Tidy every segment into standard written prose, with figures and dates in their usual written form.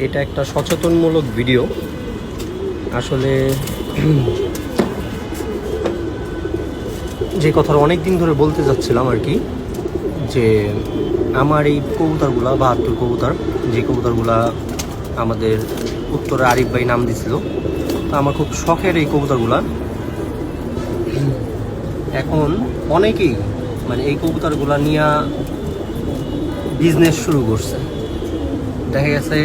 এটা একটা সচেতনমূলক ভিডিও। আসলে যে কথাটা অনেক দিন ধরে বলতে যাচ্ছিলাম আর কি, যে আমার এই কবুতরগুলা 72 কবুতর, যে কবুতরগুলা আমাদের উত্তরে আরিফ ভাই নাম দিছিল, তো আমার খুব শখের এই কবুতরগুলা। এখন অনেকেই মানে এই কবুতরগুলা নিয়ে বিজনেস শুরু করছে। দেখা গেছে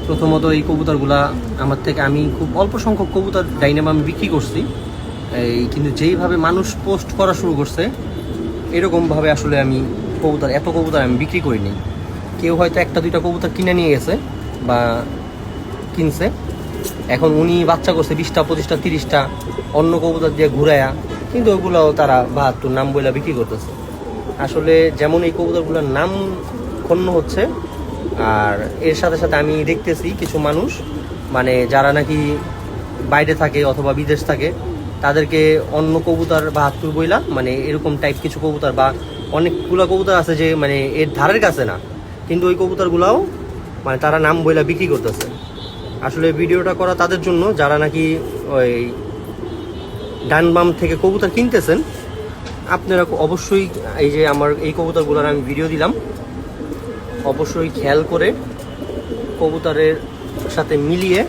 প্রথমত এই কবুতরগুলা আমার থেকে, আমি খুব অল্প সংখ্যক কবুতর ডাইনাম আমি বিক্রি করছি, কিন্তু যেইভাবে মানুষ পোস্ট করা শুরু করছে এরকমভাবে আসলে আমি এত কবুতর আমি বিক্রি করিনি। কেউ হয়তো একটা দুইটা কবুতর কিনে নিয়ে গেছে বা কিনছে, এখন উনি বাচ্চা করছে 20টা 25টা 30টা অন্য কবুতর দিয়ে ঘুরায়া, কিন্তু ওগুলোও তারা 72 নাম বইলা বিক্রি করতেছে। আসলে যেমন এই কবুতরগুলোর নাম ক্ষুণ্ণ হচ্ছে, আর এর সাথে সাথে আমি দেখতেছি কিছু মানুষ মানে যারা নাকি বাইরে থাকে অথবা বিদেশ থাকে, তাদেরকে অন্য কবুতর 72 বইলা মানে এরকম টাইপ কিছু কবুতর বা অনেকগুলো কবুতর আছে যে মানে এর ধারের কাছে না, কিন্তু ওই কবুতরগুলাও মানে তারা নাম বইলা বিক্রি করতেছে। আসলে ভিডিওটা করা তাদের জন্য যারা নাকি ওই ডান বাম থেকে কবুতর কিনতেছেন। আপনারা অবশ্যই এই যে আমার এই কবুতরগুলোর আমি ভিডিও দিলাম, অবশ্যই খেয়াল করে কবুতরের সাথে মিলিয়ে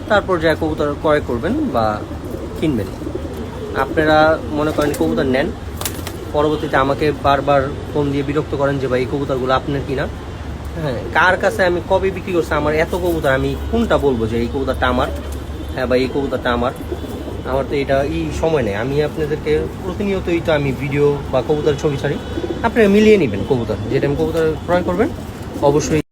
তারপর যা কবুতর ক্রয় করবেন বা কিনবেন। আপনারা মনে করেন কবুতর নেন, পরবর্তীতে আমাকে বারবার ফোন দিয়ে বিরক্ত করেন যে ভাই এই কবুতরগুলো আপনার কিনা। হ্যাঁ, কার কাছে আমি কবে বিক্রি করছি, আমার এত কবুতর, আমি কোনটা বলবো যে এই কবুতরটা আমার, হ্যাঁ বা এই কবুতরটা আমার তো এটা সময় নেই। আমি আপনাদেরকে প্রতিনিয়তই তো আমি ভিডিও বা কবুতরের ছবি ছাড়ি, আপনারা মিলিয়ে নেবেন কবুতর, যেটা আমি কবুতর ক্রয় করবেন অবশ্যই।